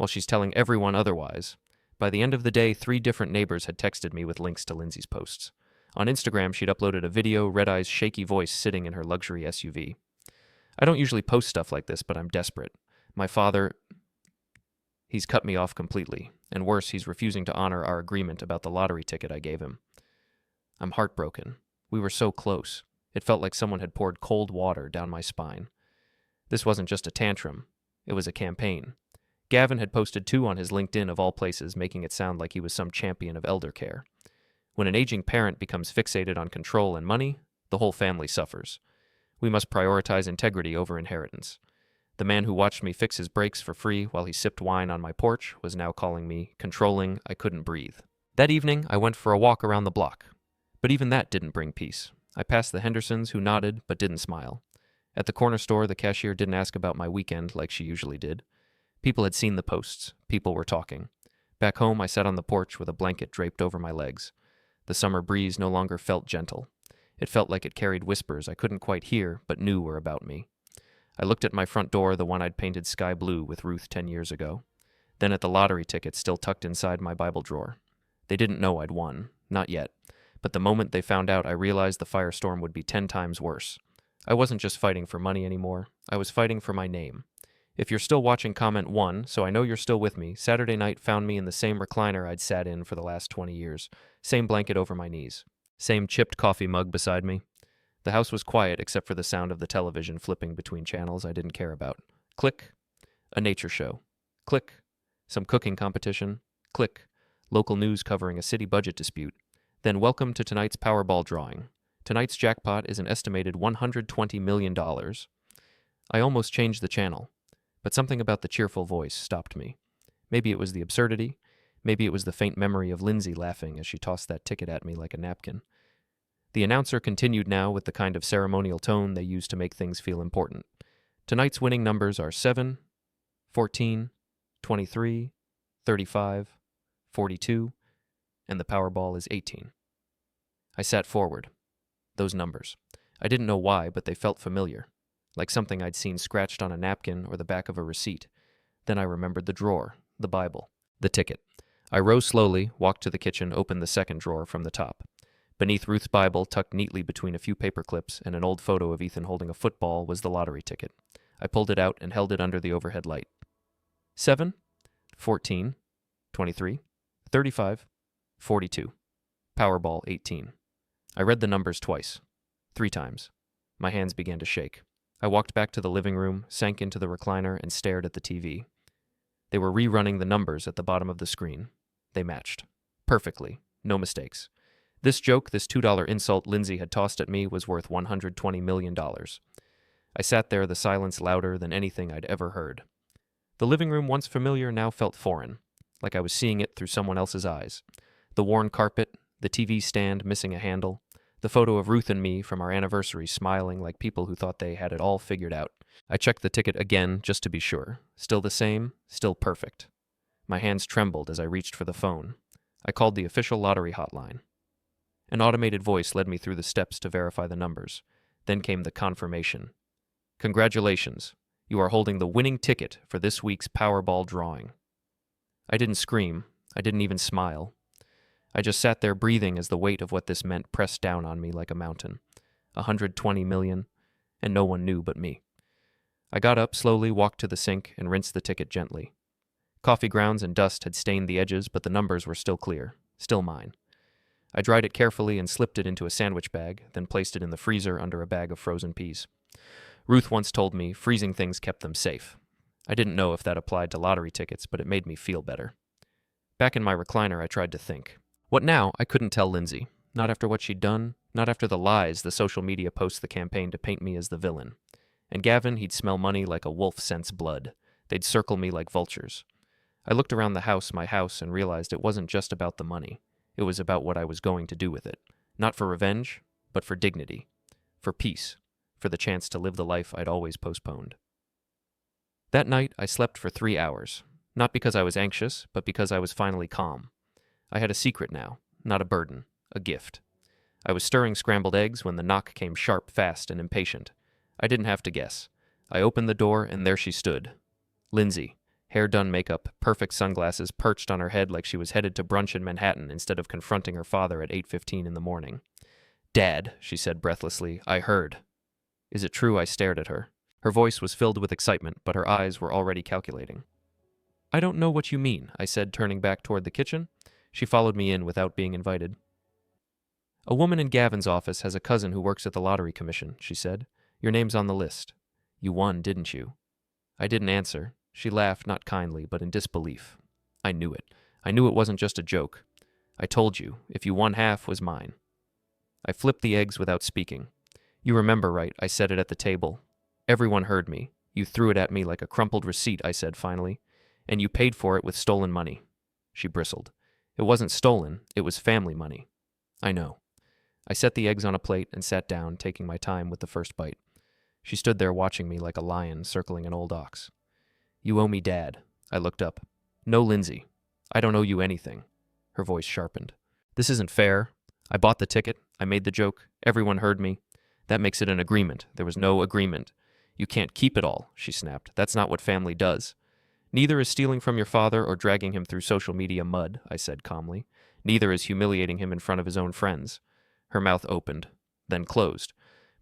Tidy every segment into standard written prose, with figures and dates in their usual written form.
while she's telling everyone otherwise. By the end of the day, 3 different neighbors had texted me with links to Lindsay's posts. On Instagram, she'd uploaded a video, Red Eye's shaky voice sitting in her luxury SUV. I don't usually post stuff like this, but I'm desperate. My father, he's cut me off completely. And worse, he's refusing to honor our agreement about the lottery ticket I gave him. I'm heartbroken. We were so close. It felt like someone had poured cold water down my spine. This wasn't just a tantrum. It was a campaign. Gavin had posted 2 on his LinkedIn of all places, making it sound like he was some champion of elder care. When an aging parent becomes fixated on control and money, the whole family suffers. We must prioritize integrity over inheritance. The man who watched me fix his brakes for free while he sipped wine on my porch was now calling me controlling. I couldn't breathe. That evening, I went for a walk around the block. But even that didn't bring peace. I passed the Hendersons, who nodded but didn't smile. At the corner store, the cashier didn't ask about my weekend like she usually did. People had seen the posts. People were talking. Back home, I sat on the porch with a blanket draped over my legs. The summer breeze no longer felt gentle. It felt like it carried whispers I couldn't quite hear but knew were about me. I looked at my front door, the one I'd painted sky blue with Ruth 10 years ago. Then at the lottery ticket still tucked inside my Bible drawer. They didn't know I'd won. Not yet. But the moment they found out, I realized the firestorm would be 10 times worse. I wasn't just fighting for money anymore. I was fighting for my name. If you're still watching, comment 1, so I know you're still with me. Saturday night found me in the same recliner I'd sat in for the last 20 years. Same blanket over my knees. Same chipped coffee mug beside me. The house was quiet except for the sound of the television flipping between channels I didn't care about. Click. A nature show. Click. Some cooking competition. Click. Local news covering a city budget dispute. Then welcome to tonight's Powerball drawing. Tonight's jackpot is an estimated $120 million. I almost changed the channel, but something about the cheerful voice stopped me. Maybe it was the absurdity. Maybe it was the faint memory of Lindsay laughing as she tossed that ticket at me like a napkin. The announcer continued now with the kind of ceremonial tone they use to make things feel important. Tonight's winning numbers are 7, 14, 23, 35, 42, and the Powerball is 18. I sat forward. Those numbers. I didn't know why, but they felt familiar, like something I'd seen scratched on a napkin or the back of a receipt. Then I remembered the drawer, the Bible, the ticket. I rose slowly, walked to the kitchen, opened the second drawer from the top. Beneath Ruth's Bible, tucked neatly between a few paper clips and an old photo of Ethan holding a football, was the lottery ticket. I pulled it out and held it under the overhead light. 7, 14, 23, 35, 42. Powerball 18. I read the numbers twice. 3 times. My hands began to shake. I walked back to the living room, sank into the recliner, and stared at the TV. They were rerunning the numbers at the bottom of the screen. They matched. Perfectly. No mistakes. This joke, this $2 insult Lindsay had tossed at me, was worth $120 million. I sat there, the silence louder than anything I'd ever heard. The living room, once familiar, now felt foreign, like I was seeing it through someone else's eyes. The worn carpet, the TV stand missing a handle, the photo of Ruth and me from our anniversary smiling like people who thought they had it all figured out. I checked the ticket again just to be sure. Still the same, still perfect. My hands trembled as I reached for the phone. I called the official lottery hotline. An automated voice led me through the steps to verify the numbers. Then came the confirmation. Congratulations. You are holding the winning ticket for this week's Powerball drawing. I didn't scream. I didn't even smile. I just sat there breathing as the weight of what this meant pressed down on me like a mountain. 120 million, and no one knew but me. I got up, slowly walked to the sink, and rinsed the ticket gently. Coffee grounds and dust had stained the edges, but the numbers were still clear, still mine. I dried it carefully and slipped it into a sandwich bag, then placed it in the freezer under a bag of frozen peas. Ruth once told me freezing things kept them safe. I didn't know if that applied to lottery tickets, but it made me feel better. Back in my recliner, I tried to think. What now? I couldn't tell Lindsay. Not after what she'd done, not after the lies the social media posts the campaign to paint me as the villain. And Gavin, he'd smell money like a wolf scents blood. They'd circle me like vultures. I looked around the house, my house, and realized it wasn't just about the money. It was about what I was going to do with it. Not for revenge, but for dignity. For peace. For the chance to live the life I'd always postponed. That night, I slept for 3 hours. Not because I was anxious, but because I was finally calm. I had a secret now, not a burden, a gift. I was stirring scrambled eggs when the knock came sharp, fast, and impatient. I didn't have to guess. I opened the door, and there she stood. Lindsay, Hair done, makeup, perfect sunglasses perched on her head like she was headed to brunch in Manhattan instead of confronting her father at 8:15 in the morning. "Dad," she said breathlessly, "I heard." "Is it true?" I stared at her. Her voice was filled with excitement, but her eyes were already calculating. "I don't know what you mean," I said, turning back toward the kitchen. She followed me in without being invited. "A woman in Gavin's office has a cousin who works at the Lottery Commission," she said. "Your name's on the list. You won, didn't you?" I didn't answer. She laughed, not kindly, but in disbelief. I knew it. I knew it wasn't just a joke. "I told you, if you won half, was mine." I flipped the eggs without speaking. "You remember right, I said it at the table. Everyone heard me. You threw it at me like a crumpled receipt," I said finally. "And you paid for it with stolen money." She bristled. "It wasn't stolen, it was family money." "I know." I set the eggs on a plate and sat down, taking my time with the first bite. She stood there watching me like a lion circling an old ox. "You owe me, Dad." I looked up. "No, Lindsay. I don't owe you anything." Her voice sharpened. "This isn't fair. I bought the ticket. I made the joke. Everyone heard me. That makes it an agreement. There was no agreement. You can't keep it all," she snapped. "That's not what family does." "Neither is stealing from your father or dragging him through social media mud," I said calmly. "Neither is humiliating him in front of his own friends." Her mouth opened, then closed.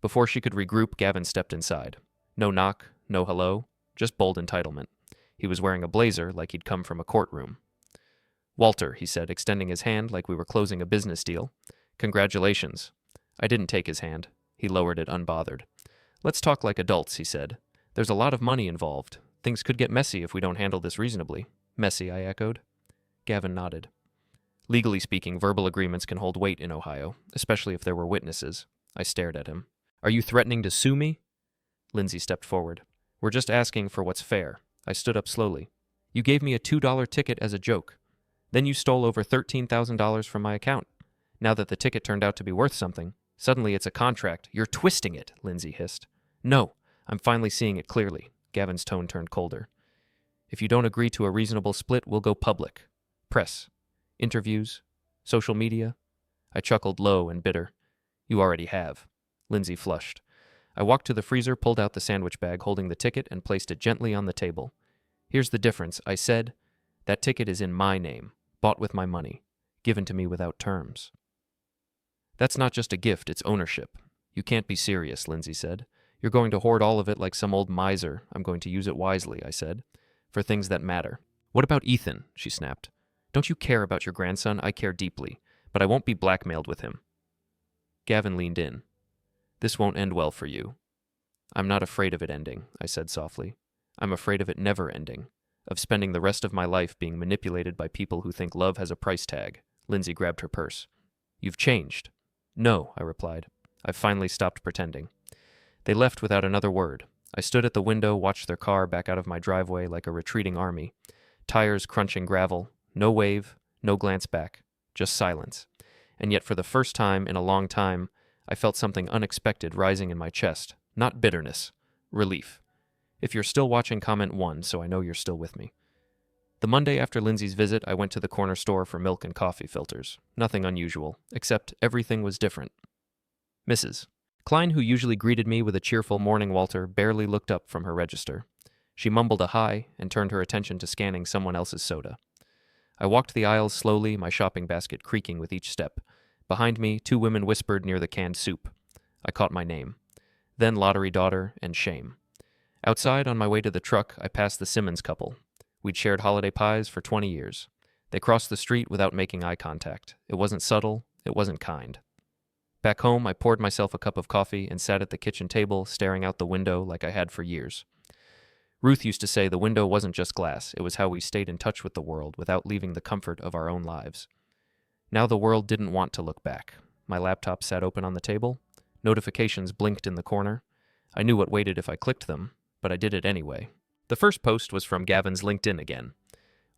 Before she could regroup, Gavin stepped inside. No knock, no hello, just bold entitlement. He was wearing a blazer like he'd come from a courtroom. "Walter," he said, extending his hand like we were closing a business deal. "Congratulations." I didn't take his hand. He lowered it unbothered. "Let's talk like adults," he said. "There's a lot of money involved. Things could get messy if we don't handle this reasonably." "Messy," I echoed. Gavin nodded. "Legally speaking, verbal agreements can hold weight in Ohio, especially if there were witnesses." I stared at him. "Are you threatening to sue me?" Lindsay stepped forward. "We're just asking for what's fair." I stood up slowly. "You gave me a $2 ticket as a joke. Then you stole over $13,000 from my account. Now that the ticket turned out to be worth something, suddenly it's a contract. You're twisting it," Lindsay hissed. "No, I'm finally seeing it clearly." Gavin's tone turned colder. "If you don't agree to a reasonable split, we'll go public. Press. Interviews. Social media." I chuckled low and bitter. "You already have." Lindsay flushed. I walked to the freezer, pulled out the sandwich bag holding the ticket, and placed it gently on the table. "Here's the difference," I said. "That ticket is in my name, bought with my money, given to me without terms." "That's not just a gift, it's ownership." "You can't be serious," Lindsay said. "You're going to hoard all of it like some old miser." "I'm going to use it wisely," I said, "for things that matter." "What about Ethan?" she snapped. "Don't you care about your grandson? I care deeply, but I won't be blackmailed with him." Gavin leaned in. "This won't end well for you." "I'm not afraid of it ending," I said softly. "I'm afraid of it never ending, of spending the rest of my life being manipulated by people who think love has a price tag." Lindsay grabbed her purse. "You've changed." "No," I replied. "I've finally stopped pretending." They left without another word. I stood at the window, watched their car back out of my driveway like a retreating army. Tires crunching gravel, no wave, no glance back, just silence. And yet for the first time in a long time, I felt something unexpected rising in my chest. Not bitterness, relief. If you're still watching, comment 1 so I know you're still with me. The Monday after Lindsay's visit, I went to the corner store for milk and coffee filters. Nothing unusual, except everything was different. Mrs. Klein, who usually greeted me with a cheerful "Morning, Walter," barely looked up from her register. She mumbled a hi and turned her attention to scanning someone else's soda. I walked the aisles slowly, my shopping basket creaking with each step. Behind me, 2 women whispered near the canned soup. I caught my name. Then Lottery Daughter and Shame. Outside, on my way to the truck, I passed the Simmons couple. We'd shared holiday pies for 20 years. They crossed the street without making eye contact. It wasn't subtle, it wasn't kind. Back home, I poured myself a cup of coffee and sat at the kitchen table, staring out the window like I had for years. Ruth used to say the window wasn't just glass, it was how we stayed in touch with the world without leaving the comfort of our own lives. Now the world didn't want to look back. My laptop sat open on the table. Notifications blinked in the corner. I knew what waited if I clicked them, but I did it anyway. The first post was from Gavin's LinkedIn again.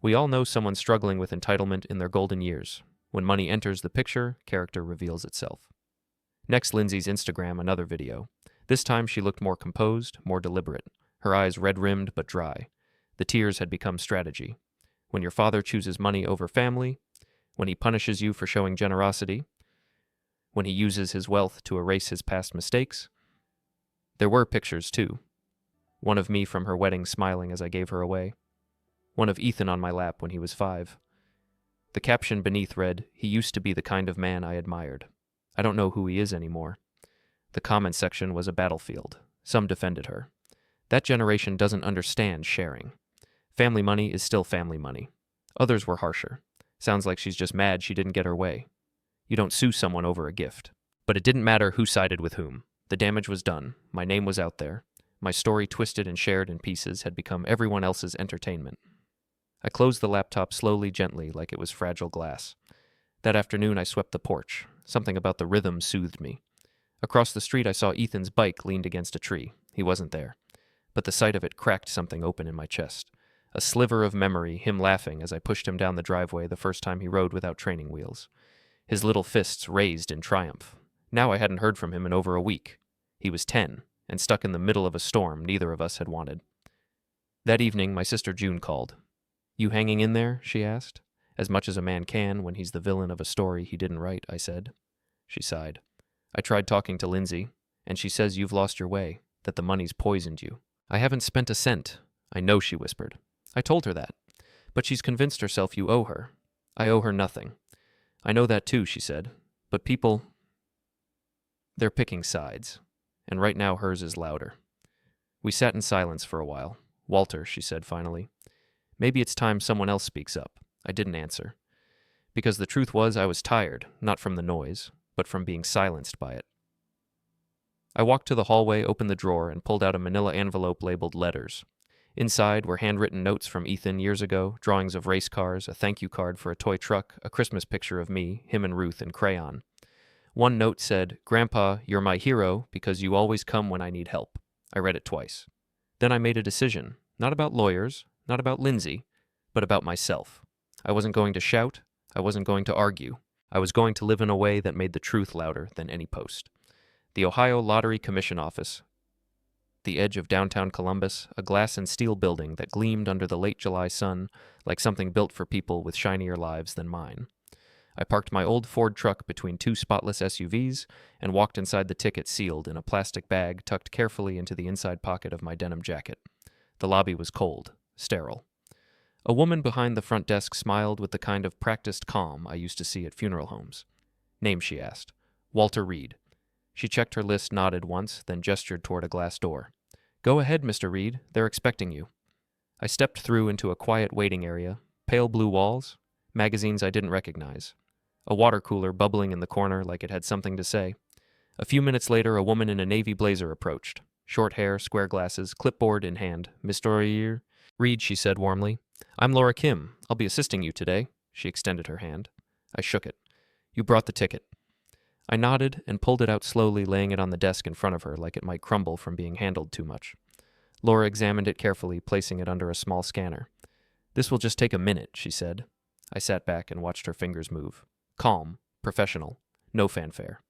"We all know someone struggling with entitlement in their golden years. When money enters the picture, character reveals itself." Next, Lindsay's Instagram, another video. This time she looked more composed, more deliberate. Her eyes red-rimmed but dry. The tears had become strategy. When your father chooses money over family, when he punishes you for showing generosity, when he uses his wealth to erase his past mistakes. There were pictures, too. One of me from her wedding smiling as I gave her away. one of Ethan on my lap when he was 5. The caption beneath read, "He used to be the kind of man I admired. I don't know who he is anymore." The comment section was a battlefield. Some defended her. That generation doesn't understand sharing. Family money is still family money. Others were harsher. Sounds like she's just mad she didn't get her way. You don't sue someone over a gift. But it didn't matter who sided with whom. The damage was done. My name was out there. My story, twisted and shared in pieces, had become everyone else's entertainment. I closed the laptop slowly, gently, like it was fragile glass. That afternoon I swept the porch. Something about the rhythm soothed me. Across the street I saw Ethan's bike leaned against a tree. He wasn't there. But the sight of it cracked something open in my chest. A sliver of memory, him laughing as I pushed him down the driveway the first time he rode without training wheels. His little fists raised in triumph. Now I hadn't heard from him in over a week. He was 10, and stuck in the middle of a storm neither of us had wanted. That evening my sister June called. "You hanging in there?" she asked. "As much as a man can when he's the villain of a story he didn't write," I said. She sighed. "I tried talking to Lindsay, and she says you've lost your way, that the money's poisoned you." "I haven't spent a cent." "I know," she whispered. "I told her that. But she's convinced herself you owe her." "I owe her nothing." "I know that too," she said. "But people, they're picking sides. And right now hers is louder." We sat in silence for a while. "Walter," she said finally, "maybe it's time someone else speaks up." I didn't answer. Because the truth was I was tired, not from the noise, but from being silenced by it. I walked to the hallway, opened the drawer, and pulled out a manila envelope labeled letters. Inside were handwritten notes from Ethan years ago, drawings of race cars, a thank you card for a toy truck, a Christmas picture of me, him and Ruth in crayon. One note said, "Grandpa, you're my hero because you always come when I need help." I read it twice. Then I made a decision, not about lawyers, not about Lindsay, but about myself. I wasn't going to shout. I wasn't going to argue. I was going to live in a way that made the truth louder than any post. The Ohio Lottery Commission office, the edge of downtown Columbus, a glass and steel building that gleamed under the late July sun like something built for people with shinier lives than mine. I parked my old Ford truck between two spotless SUVs and walked inside the ticket sealed in a plastic bag tucked carefully into the inside pocket of my denim jacket. The lobby was cold, sterile. A woman behind the front desk smiled with the kind of practiced calm I used to see at funeral homes. "Name?" she asked. "Walter Reed." She checked her list, nodded once, then gestured toward a glass door. "Go ahead, Mr. Reed. They're expecting you." I stepped through into a quiet waiting area, pale blue walls, magazines I didn't recognize. A water cooler bubbling in the corner like it had something to say. A few minutes later, a woman in a navy blazer approached. Short hair, square glasses, clipboard in hand. "Mr. Reed," she said warmly. "I'm Laura Kim. I'll be assisting you today." She extended her hand. I shook it. "You brought the ticket." I nodded and pulled it out slowly, laying it on the desk in front of her like it might crumble from being handled too much. Laura examined it carefully, placing it under a small scanner. "This will just take a minute," she said. I sat back and watched her fingers move. Calm, professional, no fanfare.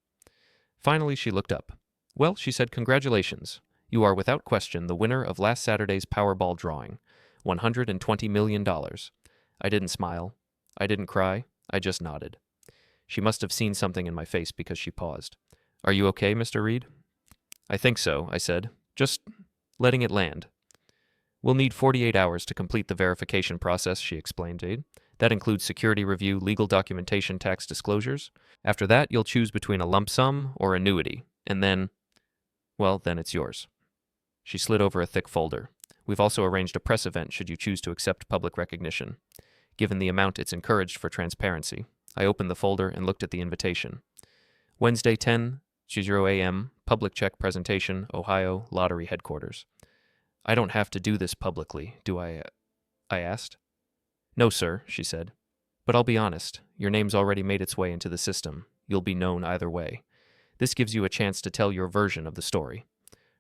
Finally, she looked up. "Well," she said, "congratulations. You are without question the winner of last Saturday's Powerball drawing. $120 million. I didn't smile. I didn't cry. I just nodded. She must have seen something in my face because she paused. "Are you okay, Mr. Reed?" "I think so," I said. "Just letting it land." "We'll need 48 hours to complete the verification process," she explained. "That includes security review, legal documentation, tax disclosures. After that, you'll choose between a lump sum or annuity, and then, well, then it's yours." She slid over a thick folder. "We've also arranged a press event should you choose to accept public recognition. Given the amount, it's encouraged for transparency." I opened the folder and looked at the invitation. "Wednesday, 10:00 a.m., public check presentation, Ohio Lottery Headquarters." "I don't have to do this publicly, do I asked. "No, sir," she said. "But I'll be honest, your name's already made its way into the system. You'll be known either way. This gives you a chance to tell your version of the story."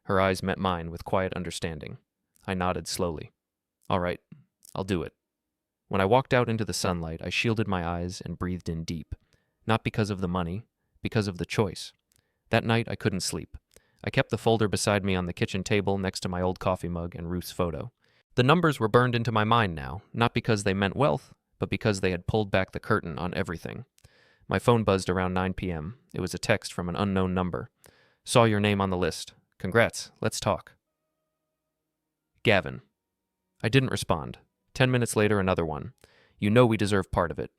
Her eyes met mine with quiet understanding. I nodded slowly. "All right, I'll do it." When I walked out into the sunlight, I shielded my eyes and breathed in deep. Not because of the money, because of the choice. That night, I couldn't sleep. I kept the folder beside me on the kitchen table next to my old coffee mug and Ruth's photo. The numbers were burned into my mind now, not because they meant wealth, but because they had pulled back the curtain on everything. My phone buzzed around 9 p.m. It was a text from an unknown number. "Saw your name on the list. Congrats, let's talk." Gavin. I didn't respond. 10 minutes later, another one. You know we deserve part of it.